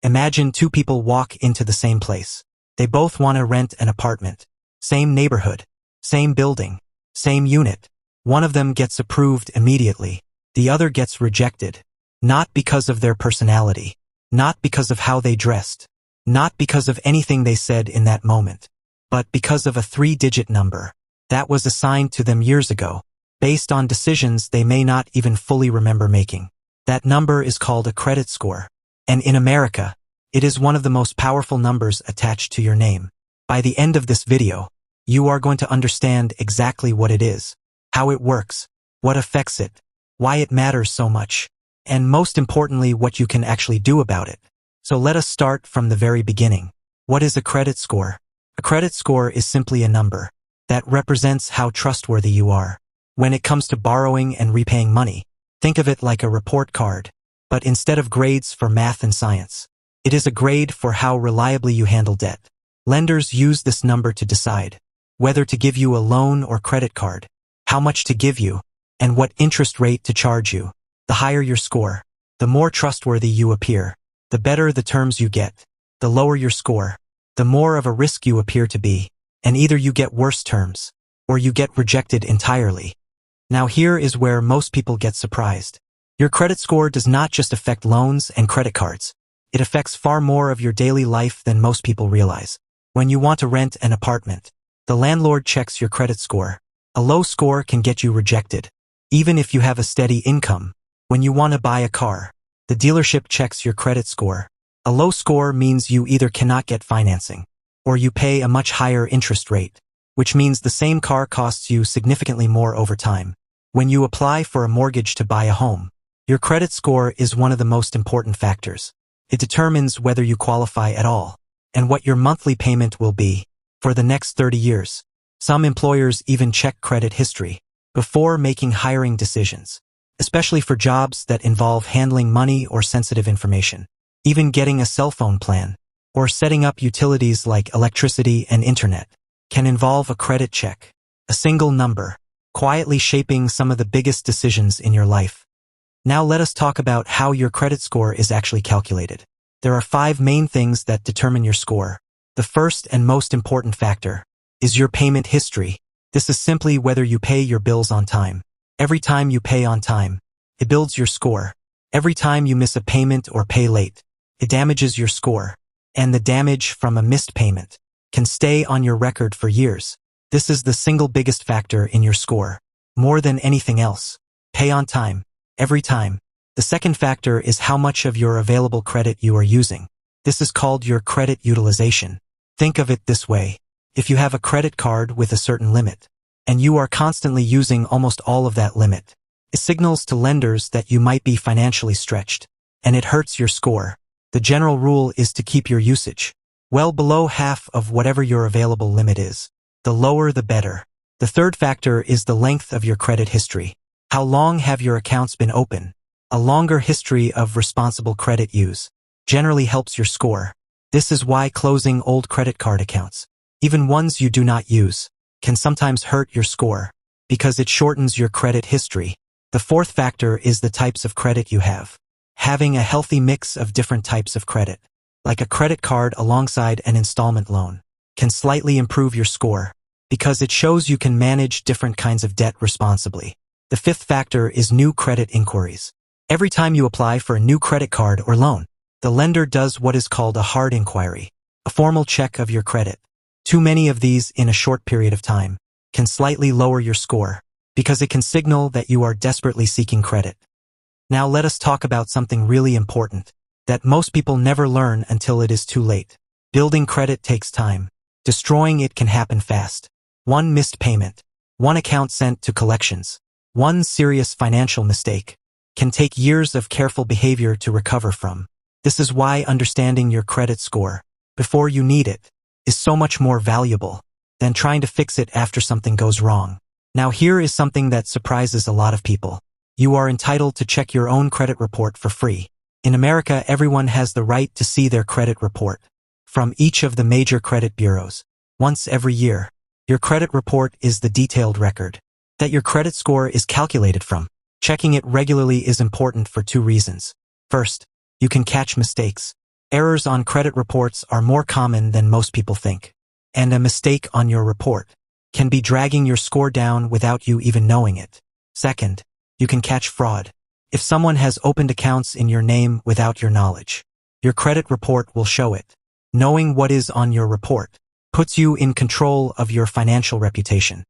Imagine two people walk into the same place. They both want to rent an apartment. Same neighborhood. Same building. Same unit. One of them gets approved immediately. The other gets rejected. Not because of their personality. Not because of how they dressed. Not because of anything they said in that moment. But because of a 3-digit number that was assigned to them years ago, based on decisions they may not even fully remember making. That number is called a credit score. And in America, it is one of the most powerful numbers attached to your name. By the end of this video, you are going to understand exactly what it is, how it works, what affects it, why it matters so much, and most importantly, what you can actually do about it. So let us start from the very beginning. What is a credit score? A credit score is simply a number that represents how trustworthy you are. When it comes to borrowing and repaying money, think of it like a report card, but instead of grades for math and science, it is a grade for how reliably you handle debt. Lenders use this number to decide whether to give you a loan or credit card, how much to give you, and what interest rate to charge you. The higher your score, the more trustworthy you appear, the better the terms you get. The lower your score, the more of a risk you appear to be, and either you get worse terms, or you get rejected entirely. Now here is where most people get surprised. Your credit score does not just affect loans and credit cards. It affects far more of your daily life than most people realize. When you want to rent an apartment, the landlord checks your credit score. A low score can get you rejected, even if you have a steady income. When you want to buy a car, the dealership checks your credit score. A low score means you either cannot get financing, or you pay a much higher interest rate, which means the same car costs you significantly more over time. When you apply for a mortgage to buy a home, your credit score is one of the most important factors. It determines whether you qualify at all, and what your monthly payment will be for the next 30 years. Some employers even check credit history before making hiring decisions, especially for jobs that involve handling money or sensitive information. Even getting a cell phone plan or setting up utilities like electricity and internet can involve a credit check, a single number, quietly shaping some of the biggest decisions in your life. Now let us talk about how your credit score is actually calculated. There are 5 main things that determine your score. The first and most important factor is your payment history. This is simply whether you pay your bills on time. Every time you pay on time, it builds your score. Every time you miss a payment or pay late, it damages your score. And the damage from a missed payment can stay on your record for years. This is the single biggest factor in your score. More than anything else, pay on time, every time. The second factor is how much of your available credit you are using. This is called your credit utilization. Think of it this way. If you have a credit card with a certain limit, and you are constantly using almost all of that limit, it signals to lenders that you might be financially stretched, and it hurts your score. The general rule is to keep your usage well below half of whatever your available limit is. The lower the better. The third factor is the length of your credit history. How long have your accounts been open? A longer history of responsible credit use generally helps your score. This is why closing old credit card accounts, even ones you do not use, can sometimes hurt your score, because it shortens your credit history. The fourth factor is the types of credit you have. Having a healthy mix of different types of credit, like a credit card alongside an installment loan, can slightly improve your score, because it shows you can manage different kinds of debt responsibly. The fifth factor is new credit inquiries. Every time you apply for a new credit card or loan, the lender does what is called a hard inquiry, a formal check of your credit. Too many of these in a short period of time can slightly lower your score, because it can signal that you are desperately seeking credit. Now let us talk about something really important that most people never learn until it is too late. Building credit takes time. Destroying it can happen fast. One missed payment, one account sent to collections, one serious financial mistake can take years of careful behavior to recover from. This is why understanding your credit score before you need it is so much more valuable than trying to fix it after something goes wrong. Now here is something that surprises a lot of people. You are entitled to check your own credit report for free. In America, everyone has the right to see their credit report from each of the major credit bureaus once every year. Your credit report is the detailed record that your credit score is calculated from. Checking it regularly is important for 2 reasons. First, you can catch mistakes. Errors on credit reports are more common than most people think. And a mistake on your report can be dragging your score down without you even knowing it. Second, you can catch fraud. If someone has opened accounts in your name without your knowledge, your credit report will show it. Knowing what is on your report puts you in control of your financial reputation.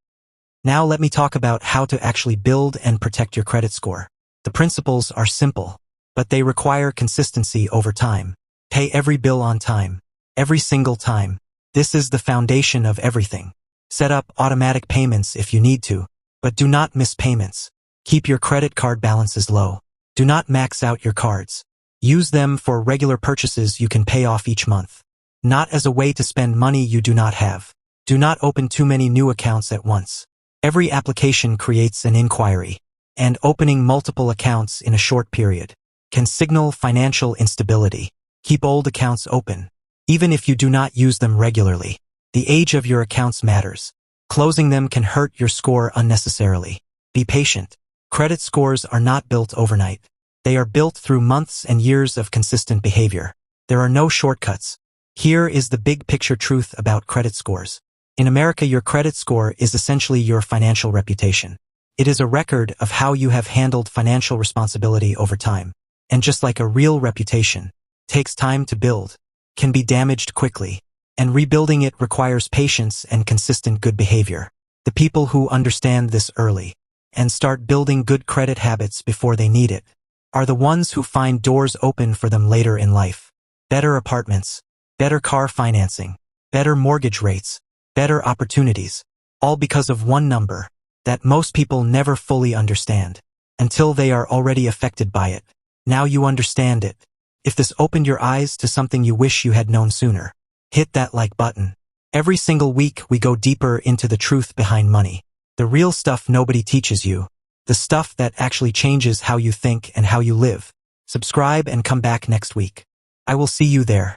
Now let me talk about how to actually build and protect your credit score. The principles are simple, but they require consistency over time. Pay every bill on time, every single time. This is the foundation of everything. Set up automatic payments if you need to, but do not miss payments. Keep your credit card balances low. Do not max out your cards. Use them for regular purchases you can pay off each month, not as a way to spend money you do not have. Do not open too many new accounts at once. Every application creates an inquiry, and opening multiple accounts in a short period can signal financial instability. Keep old accounts open, even if you do not use them regularly. The age of your accounts matters. Closing them can hurt your score unnecessarily. Be patient. Credit scores are not built overnight. They are built through months and years of consistent behavior. There are no shortcuts. Here is the big picture truth about credit scores. In America, your credit score is essentially your financial reputation. It is a record of how you have handled financial responsibility over time. And just like a real reputation takes time to build, can be damaged quickly, and rebuilding it requires patience and consistent good behavior. The people who understand this early and start building good credit habits before they need it are the ones who find doors open for them later in life. Better apartments, better car financing, better mortgage rates, better opportunities, all because of one number that most people never fully understand until they are already affected by it. Now you understand it. If this opened your eyes to something you wish you had known sooner, hit that like button. Every single week we go deeper into the truth behind money. The real stuff nobody teaches you. The stuff that actually changes how you think and how you live. Subscribe and come back next week. I will see you there.